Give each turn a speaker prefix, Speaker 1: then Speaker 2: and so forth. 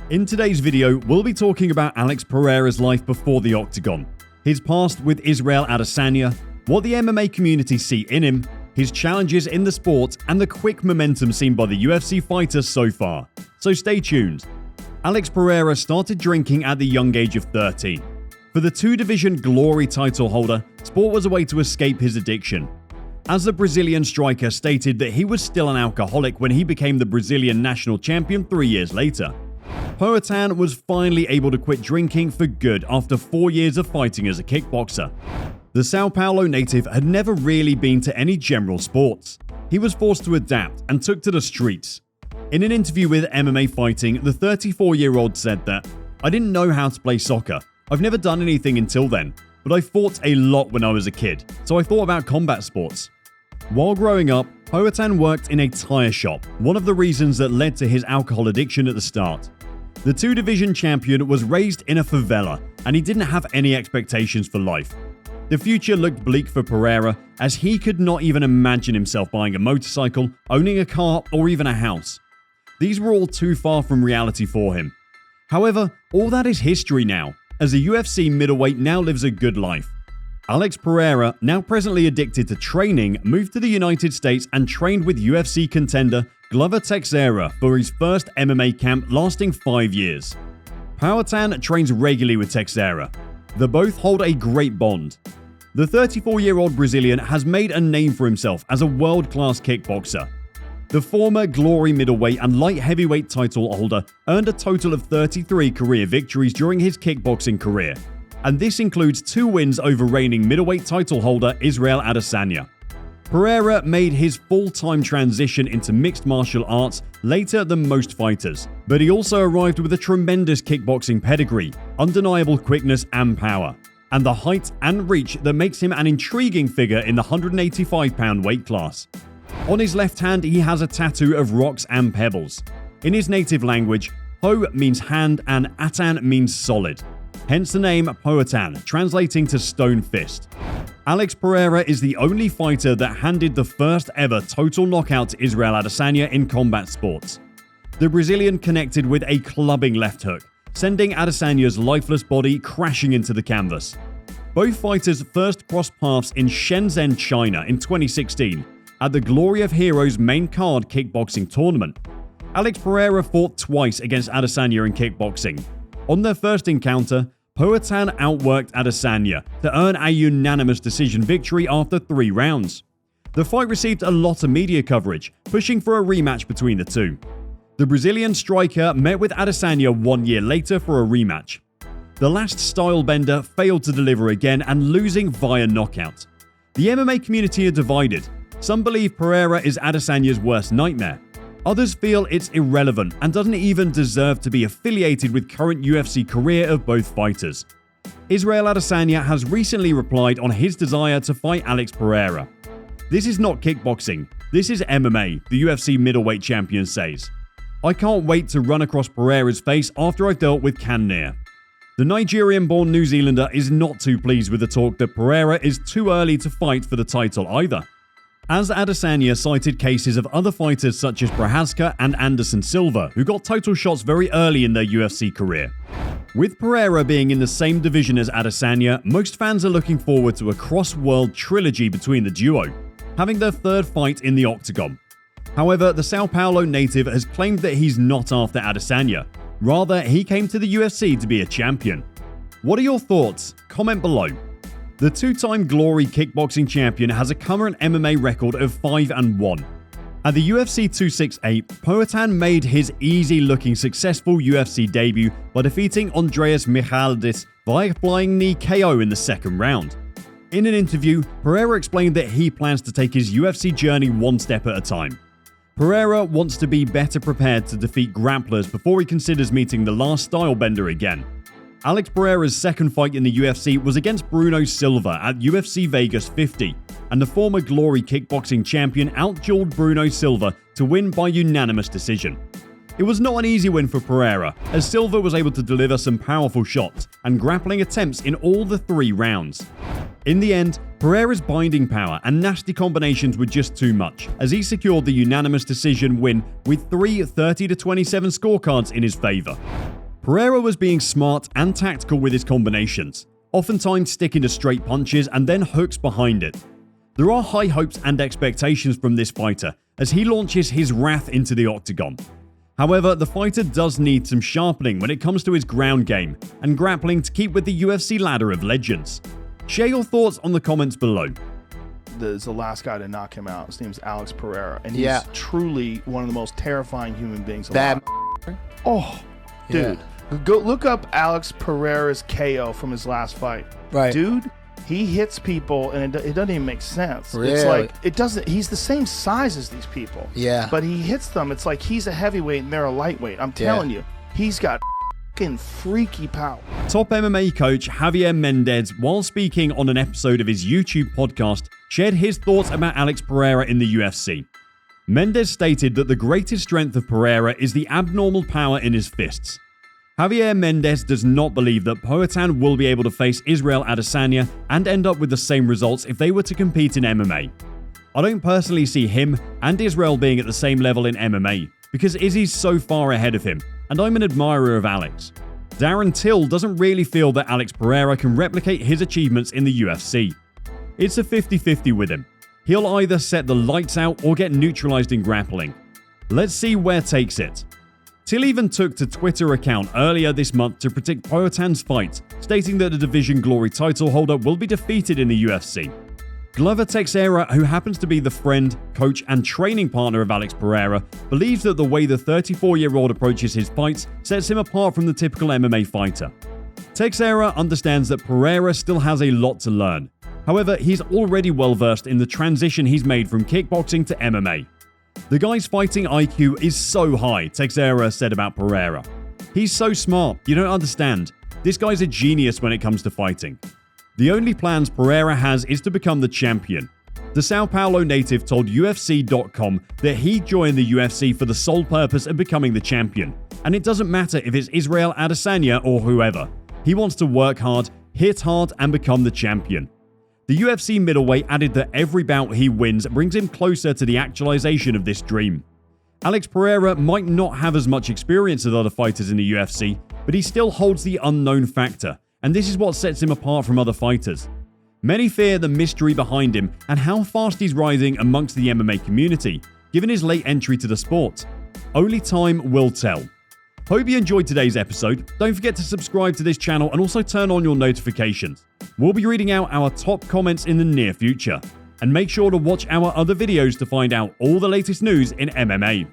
Speaker 1: In today's video, we'll be talking about Alex Pereira's life before the Octagon, his past with Israel Adesanya, what the MMA community see in him, his challenges in the sport, and the quick momentum seen by the UFC fighter so far. So stay tuned. Alex Pereira started drinking at the young age of 13. For the two-division Glory title holder, sport was a way to escape his addiction. As the Brazilian striker stated that he was still an alcoholic when he became the Brazilian national champion 3 years later. Poatan was finally able to quit drinking for good after 4 years of fighting as a kickboxer. The Sao Paulo native had never really been to any general sports. He was forced to adapt and took to the streets. In an interview with MMA Fighting, the 34-year-old said that, "I didn't know how to play soccer. I've never done anything until then, but I fought a lot when I was a kid, so I thought about combat sports." While growing up, Poatan worked in a tire shop, one of the reasons that led to his alcohol addiction at the start. The two-division champion was raised in a favela, and he didn't have any expectations for life. The future looked bleak for Pereira, as he could not even imagine himself buying a motorcycle, owning a car, or even a house. These were all too far from reality for him. However, all that is history now, as a UFC middleweight now lives a good life. Alex Pereira, now presently addicted to training, moved to the United States and trained with UFC contender Glover Teixeira for his first MMA camp lasting 5 years. Poatan trains regularly with Teixeira. The both hold a great bond. The 34-year-old Brazilian has made a name for himself as a world-class kickboxer. The former Glory middleweight and light heavyweight title holder earned a total of 33 career victories during his kickboxing career, and this includes 2 wins over reigning middleweight title holder Israel Adesanya. Pereira made his full-time transition into mixed martial arts later than most fighters, but he also arrived with a tremendous kickboxing pedigree, undeniable quickness and power, and the height and reach that makes him an intriguing figure in the 185-pound weight class. On his left hand, he has a tattoo of rocks and pebbles. In his native language, Po means hand and Atan means solid. Hence the name Poatan, translating to stone fist. Alex Pereira is the only fighter that handed the first ever total knockout to Israel Adesanya in combat sports. The Brazilian connected with a clubbing left hook, sending Adesanya's lifeless body crashing into the canvas. Both fighters first crossed paths in Shenzhen, China in 2016 at the Glory of Heroes main card kickboxing tournament. Alex Pereira fought twice against Adesanya in kickboxing. On their first encounter, Poatan outworked Adesanya to earn a unanimous decision victory after 3 rounds. The fight received a lot of media coverage, pushing for a rematch between the two. The Brazilian striker met with Adesanya 1 year later for a rematch. The Last Stylebender failed to deliver again and losing via knockout. The MMA community are divided. Some believe Pereira is Adesanya's worst nightmare. Others feel it's irrelevant and doesn't even deserve to be affiliated with current UFC career of both fighters. Israel Adesanya has recently replied on his desire to fight Alex Pereira. "This is not kickboxing, this is MMA," the UFC middleweight champion says. "I can't wait to run across Pereira's face after I've dealt with Cannonier." The Nigerian-born New Zealander is not too pleased with the talk that Pereira is too early to fight for the title either, as Adesanya cited cases of other fighters such as Prochazka and Anderson Silva, who got title shots very early in their UFC career. With Pereira being in the same division as Adesanya, most fans are looking forward to a cross-world trilogy between the duo, having their third fight in the Octagon. However, the Sao Paulo native has claimed that he's not after Adesanya. Rather, he came to the UFC to be a champion. What are your thoughts? Comment below. The 2-time Glory kickboxing champion has a current MMA record of 5-1. At the UFC 268, Poatan made his easy-looking successful UFC debut by defeating Andreas Michailidis via flying knee KO in the second round. In an interview, Pereira explained that he plans to take his UFC journey one step at a time. Pereira wants to be better prepared to defeat grapplers before he considers meeting the Last Stylebender again. Alex Pereira's second fight in the UFC was against Bruno Silva at UFC Vegas 50, and the former Glory kickboxing champion outdueled Bruno Silva to win by unanimous decision. It was not an easy win for Pereira, as Silva was able to deliver some powerful shots and grappling attempts in all the 3 rounds. In the end, Pereira's binding power and nasty combinations were just too much, as he secured the unanimous decision win with 3 30-27 scorecards in his favour. Pereira was being smart and tactical with his combinations, oftentimes sticking to straight punches and then hooks behind it. There are high hopes and expectations from this fighter as he launches his wrath into the octagon. However, the fighter does need some sharpening when it comes to his ground game and grappling to keep with the UFC ladder of legends. Share your thoughts on the comments below.
Speaker 2: The last guy to knock him out. His name's Alex Pereira, and he's truly one of the most terrifying human beings alive. Oh, dude. Yeah. Go look up Alex Pereira's KO from his last fight.
Speaker 3: Right.
Speaker 2: Dude, he hits people, and it doesn't even make sense.
Speaker 3: Really?
Speaker 2: It's like, it doesn't, he's the same size as these people.
Speaker 3: Yeah.
Speaker 2: But he hits them. It's like he's a heavyweight and they're a lightweight. I'm telling you, he's got fucking freaky power.
Speaker 1: Top MMA coach Javier Mendez, while speaking on an episode of his YouTube podcast, shared his thoughts about Alex Pereira in the UFC. Mendez stated that the greatest strength of Pereira is the abnormal power in his fists. Javier Mendez does not believe that Poatan will be able to face Israel Adesanya and end up with the same results if they were to compete in MMA. I don't personally see him and Israel being at the same level in MMA, because Izzy's so far ahead of him, and I'm an admirer of Alex. Darren Till doesn't really feel that Alex Pereira can replicate his achievements in the UFC. It's a 50-50 with him. He'll either set the lights out or get neutralized in grappling. Let's see where takes it. Till even took to Twitter account earlier this month to predict Poatan's fight, stating that the Division Glory title holder will be defeated in the UFC. Glover Teixeira, who happens to be the friend, coach, and training partner of Alex Pereira, believes that the way the 34-year-old approaches his fights sets him apart from the typical MMA fighter. Teixeira understands that Pereira still has a lot to learn. However, he's already well versed in the transition he's made from kickboxing to MMA. The guy's fighting IQ is so high, Teixeira said about Pereira. He's so smart, you don't understand. This guy's a genius when it comes to fighting. The only plans Pereira has is to become the champion. The Sao Paulo native told UFC.com that he joined the UFC for the sole purpose of becoming the champion, and it doesn't matter if it's Israel Adesanya or whoever. He wants to work hard, hit hard, and become the champion. The UFC middleweight added that every bout he wins brings him closer to the actualization of this dream. Alex Pereira might not have as much experience as other fighters in the UFC, but he still holds the unknown factor, and this is what sets him apart from other fighters. Many fear the mystery behind him and how fast he's rising amongst the MMA community, given his late entry to the sport. Only time will tell. Hope you enjoyed today's episode. Don't forget to subscribe to this channel and also turn on your notifications. We'll be reading out our top comments in the near future. And make sure to watch our other videos to find out all the latest news in MMA.